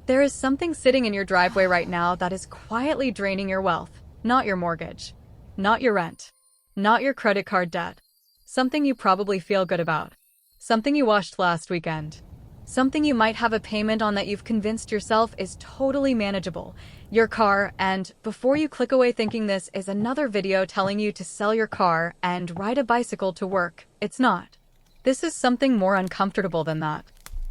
There is something sitting in your driveway right now that is quietly draining your wealth, not your mortgage, not your rent, not your credit card debt. Something you probably feel good about. Something you washed last weekend. Something you might have a payment on that you've convinced yourself is totally manageable. Your car, and before you click away thinking this is another video telling you to sell your car and ride a bicycle to work, it's not. This is something more uncomfortable than that.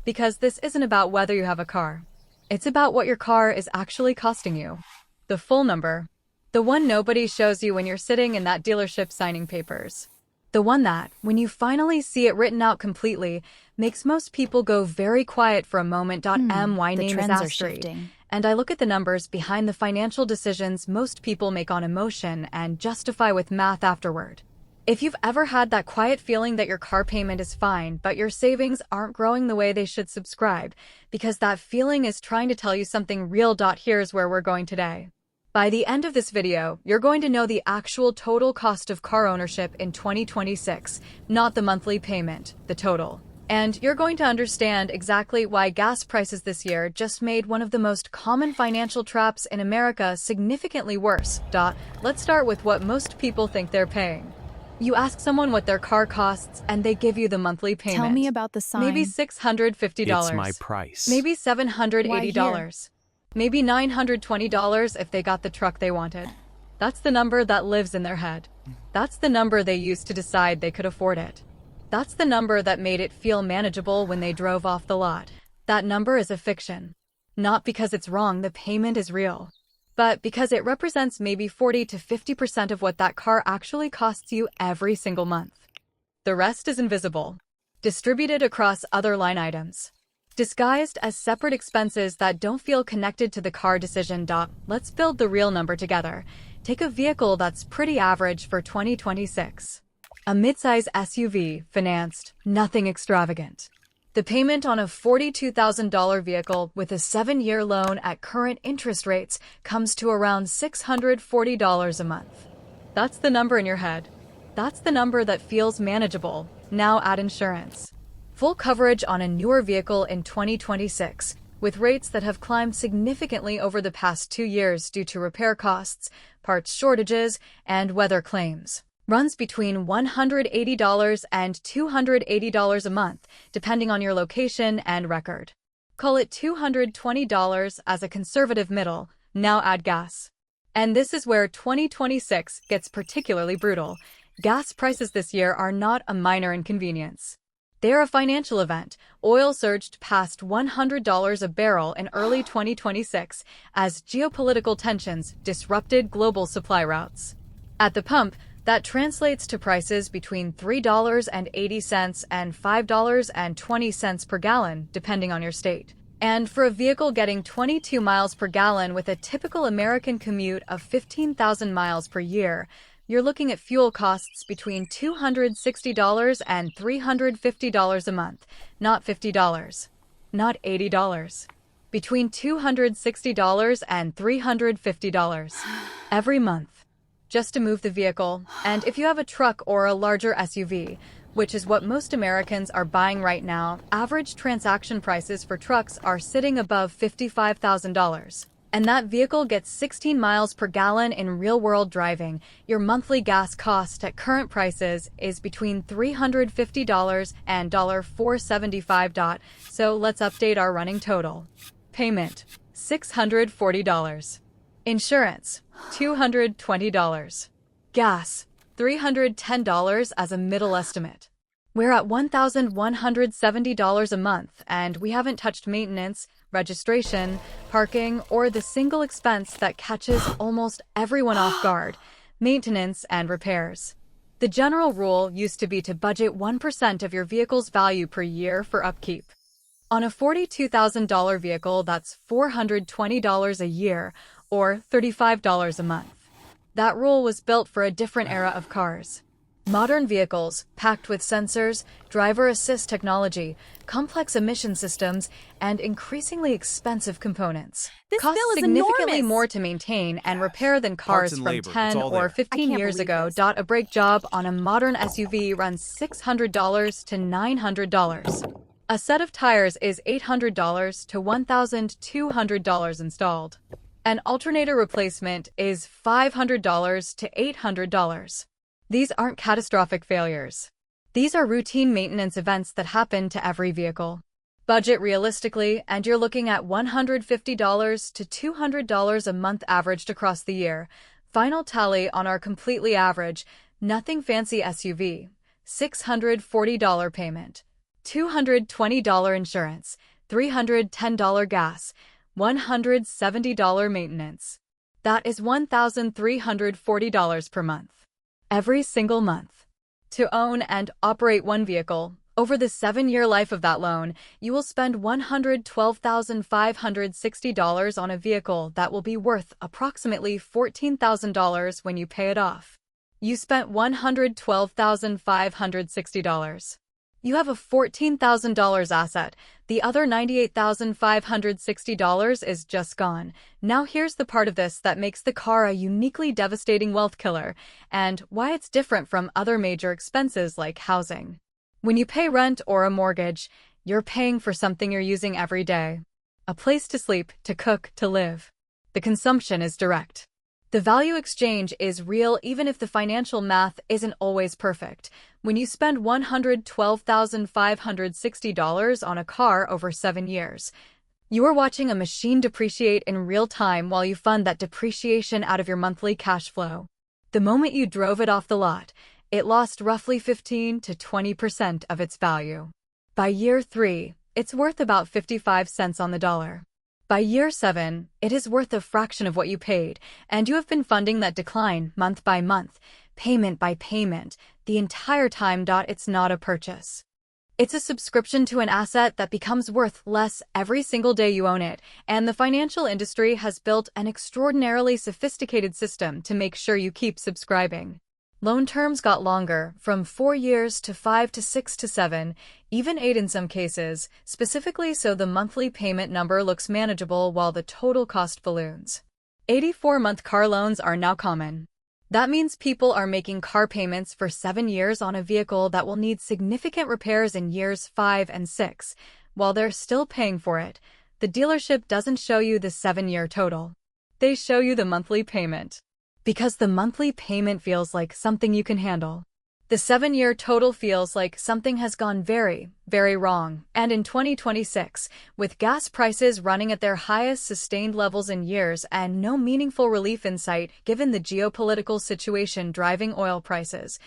Because this isn't about whether you have a car. It's about what your car is actually costing you. The full number. The one nobody shows you when you're sitting in that dealership signing papers. The one that, when you finally see it written out completely, makes most people go very quiet for a moment. My name is Astrid, and I look at the numbers behind the financial decisions most people make on emotion and justify with math afterward. If you've ever had that quiet feeling that your car payment is fine, but your savings aren't growing the way they should, subscribe, because that feeling is trying to tell you something real. Here's where we're going today. By the end of this video, you're going to know the actual total cost of car ownership in 2026, not the monthly payment, the total. And you're going to understand exactly why gas prices this year just made one of the most common financial traps in America significantly worse. Let's start with what most people think they're paying. You ask someone what their car costs, and they give you the monthly payment. Tell me about the sign. Maybe $650. It's my price. Maybe $780. Maybe $920 if they got the truck they wanted. That's the number that lives in their head. That's the number they used to decide they could afford it. That's the number that made it feel manageable when they drove off the lot. That number is a fiction. Not because it's wrong, the payment is real, but because it represents maybe 40 to 50% of what that car actually costs you every single month. The rest is invisible, distributed across other line items, disguised as separate expenses that don't feel connected to the car decision. Let's build the real number together. Take a vehicle that's pretty average for 2026. A midsize SUV, financed, nothing extravagant. The payment on a $42,000 vehicle with a 7-year loan at current interest rates comes to around $640 a month. That's the number in your head. That's the number that feels manageable. Now add insurance. Full coverage on a newer vehicle in 2026, with rates that have climbed significantly over the past 2 years due to repair costs, parts shortages, and weather claims. Runs between $180 and $280 a month, depending on your location and record. Call it $220 as a conservative middle. Now add gas. And this is where 2026 gets particularly brutal. Gas prices this year are not a minor inconvenience. They're a financial event. Oil surged past $100 a barrel in early 2026 as geopolitical tensions disrupted global supply routes. At the pump, that translates to prices between $3.80 and $5.20 per gallon, depending on your state. And for a vehicle getting 22 miles per gallon with a typical American commute of 15,000 miles per year, you're looking at fuel costs between $260 and $350 a month, not $50, not $80. Between $260 and $350 every month, just to move the vehicle. And if you have a truck or a larger SUV, which is what most Americans are buying right now, average transaction prices for trucks are sitting above $55,000. And that vehicle gets 16 miles per gallon in real-world driving. Your monthly gas cost at current prices is between $350 and $475. So let's update our running total. Payment, $640. Insurance, $220. Gas, $310 as a middle estimate. We're at $1,170 a month, and we haven't touched maintenance, registration, parking, or the single expense that catches almost everyone off guard, maintenance and repairs. The general rule used to be to budget 1% of your vehicle's value per year for upkeep. On a $42,000 vehicle, that's $420 a year, or $35 a month. That rule was built for a different era of cars. Modern vehicles, packed with sensors, driver assist technology, complex emission systems, and increasingly expensive components, cost significantly more to maintain and repair than cars from 10 or 15 years ago. A brake job on a modern SUV runs $600 to $900. A set of tires is $800 to $1,200 installed. An alternator replacement is $500 to $800. These aren't catastrophic failures. These are routine maintenance events that happen to every vehicle. Budget realistically, and you're looking at $150 to $200 a month averaged across the year. Final tally on our completely average, nothing fancy SUV. $640 payment, $220 insurance, $310 gas, $170 maintenance. That is $1,340 per month. Every single month. To own and operate one vehicle, over the 7-year life of that loan, you will spend $112,560 on a vehicle that will be worth approximately $14,000 when you pay it off. You spent $112,560. You have a $14,000 asset. The other $98,560 is just gone. Now here's the part of this that makes the car a uniquely devastating wealth killer, and why it's different from other major expenses like housing. When you pay rent or a mortgage, you're paying for something you're using every day. A place to sleep, to cook, to live. The consumption is direct. The value exchange is real even if the financial math isn't always perfect. When you spend $112,560 on a car over 7 years, you are watching a machine depreciate in real time while you fund that depreciation out of your monthly cash flow. The moment you drove it off the lot, it lost roughly 15 to 20% of its value. By year 3, it's worth about 55 cents on the dollar. By year 7, it is worth a fraction of what you paid, and you have been funding that decline month by month, payment by payment, the entire time. It's not a purchase. It's a subscription to an asset that becomes worth less every single day you own it, and the financial industry has built an extraordinarily sophisticated system to make sure you keep subscribing. Loan terms got longer, from 4 years to 5 to 6 to 7, even 8 in some cases, specifically so the monthly payment number looks manageable while the total cost balloons. 84-month car loans are now common. That means people are making car payments for 7 years on a vehicle that will need significant repairs in years 5 and 6. While they're still paying for it, the dealership doesn't show you the 7-year total. They show you the monthly payment. Because the monthly payment feels like something you can handle. The 7-year total feels like something has gone very, very wrong. And in 2026, with gas prices running at their highest sustained levels in years and no meaningful relief in sight given the geopolitical situation driving oil prices,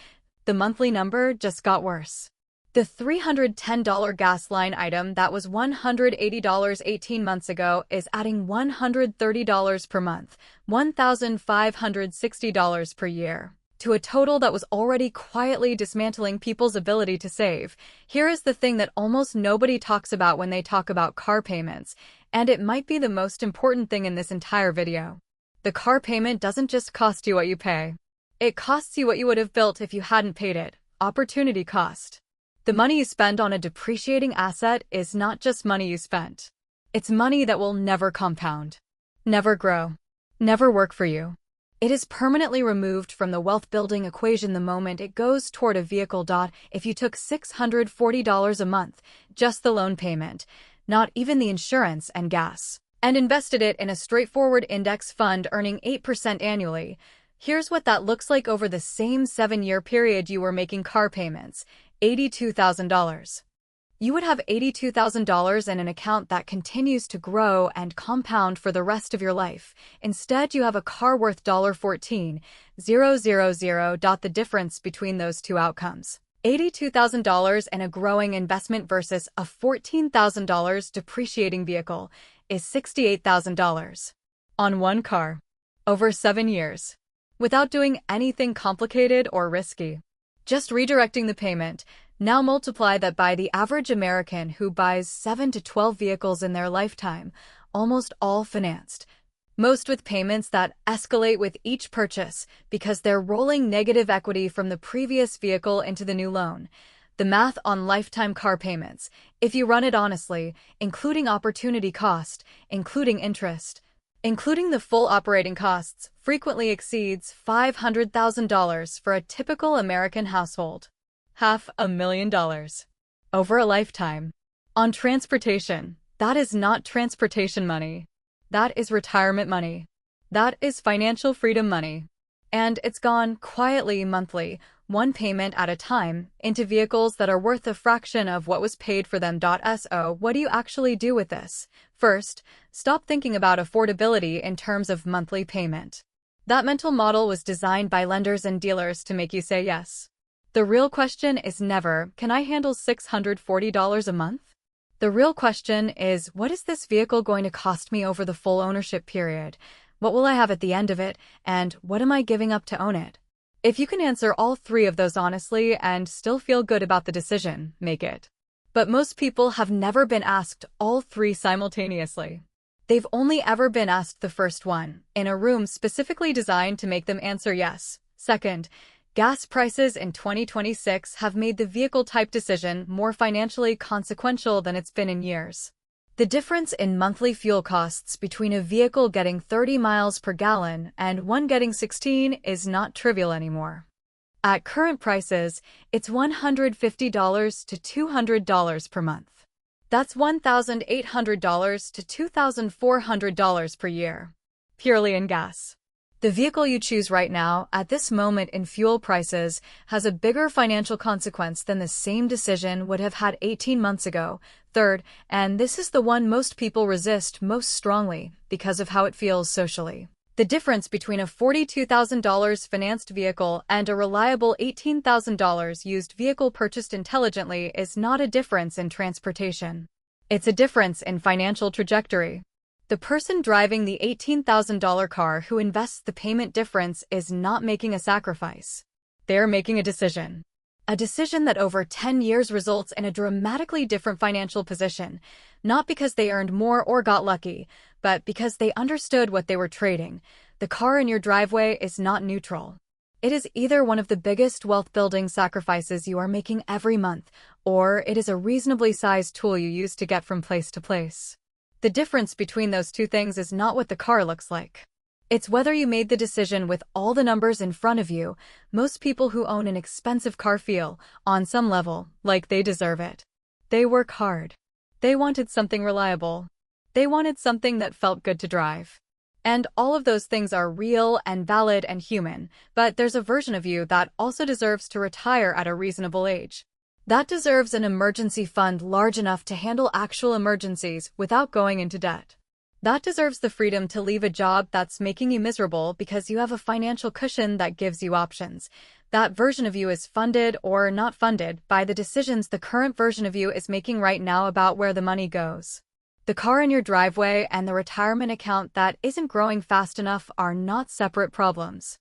the monthly number just got worse. The $310 gas line item that was $180 18 months ago is adding $130 per month, $1,560 per year, to a total that was already quietly dismantling people's ability to save. Here is the thing that almost nobody talks about when they talk about car payments, and it might be the most important thing in this entire video. The car payment doesn't just cost you what you pay. It costs you what you would have built if you hadn't paid it. Opportunity cost. The money you spend on a depreciating asset is not just money you spent. It's money that will never compound, never grow, never work for you. It is permanently removed from the wealth-building equation the moment it goes toward a vehicle. If you took $640 a month, just the loan payment, not even the insurance and gas, and invested it in a straightforward index fund earning 8% annually, here's what that looks like over the same 7-year period you were making car payments. $82,000. You would have $82,000 in an account that continues to grow and compound for the rest of your life. Instead, you have a car worth $14,000. The difference between those two outcomes. $82,000 in a growing investment versus a $14,000 depreciating vehicle is $68,000 on one car over 7 years without doing anything complicated or risky. Just redirecting the payment. Now multiply that by the average American who buys 7 to 12 vehicles in their lifetime, almost all financed. Most with payments that escalate with each purchase because they're rolling negative equity from the previous vehicle into the new loan. The math on lifetime car payments, if you run it honestly, including opportunity cost, including interest, including the full operating costs, frequently exceeds $500,000 for a typical American household. $500,000. Over a lifetime. On transportation, that is not transportation money. That is retirement money. That is financial freedom money. And it's gone quietly monthly, one payment at a time, into vehicles that are worth a fraction of what was paid for them. So, what do you actually do with this? First, stop thinking about affordability in terms of monthly payment. That mental model was designed by lenders and dealers to make you say yes. The real question is never, can I handle $640 a month? The real question is, what is this vehicle going to cost me over the full ownership period? What will I have at the end of it? And what am I giving up to own it? If you can answer all three of those honestly and still feel good about the decision, make it. But most people have never been asked all three simultaneously. They've only ever been asked the first one, in a room specifically designed to make them answer yes. Second, gas prices in 2026 have made the vehicle type decision more financially consequential than it's been in years. The difference in monthly fuel costs between a vehicle getting 30 miles per gallon and one getting 16 is not trivial anymore. At current prices, it's $150 to $200 per month. That's $1,800 to $2,400 per year, purely in gas. The vehicle you choose right now, at this moment in fuel prices, has a bigger financial consequence than the same decision would have had 18 months ago. Third, and this is the one most people resist most strongly because of how it feels socially. The difference between a $42,000 financed vehicle and a reliable $18,000 used vehicle purchased intelligently is not a difference in transportation. It's a difference in financial trajectory. The person driving the $18,000 car who invests the payment difference is not making a sacrifice. They're making a decision. A decision that over 10 years results in a dramatically different financial position, not because they earned more or got lucky, but because they understood what they were trading. The car in your driveway is not neutral. It is either one of the biggest wealth-building sacrifices you are making every month, or it is a reasonably sized tool you use to get from place to place. The difference between those two things is not what the car looks like. It's whether you made the decision with all the numbers in front of you. Most people who own an expensive car feel, on some level, like they deserve it. They work hard. They wanted something reliable. They wanted something that felt good to drive. And all of those things are real and valid and human, but there's a version of you that also deserves to retire at a reasonable age. That deserves an emergency fund large enough to handle actual emergencies without going into debt. That deserves the freedom to leave a job that's making you miserable because you have a financial cushion that gives you options. That version of you is funded or not funded by the decisions the current version of you is making right now about where the money goes. The car in your driveway and the retirement account that isn't growing fast enough are not separate problems.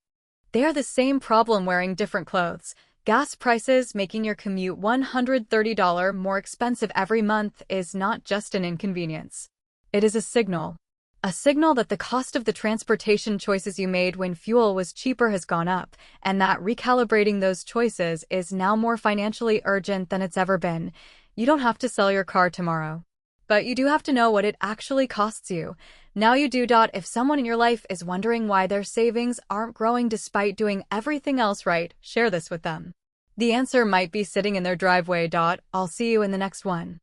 They are the same problem wearing different clothes. Gas prices making your commute $130 more expensive every month is not just an inconvenience. It is a signal. A signal that the cost of the transportation choices you made when fuel was cheaper has gone up, and that recalibrating those choices is now more financially urgent than it's ever been. You don't have to sell your car tomorrow, but you do have to know what it actually costs you. Now you do. If someone in your life is wondering why their savings aren't growing despite doing everything else right, share this with them. The answer might be sitting in their driveway. I'll see you in the next one.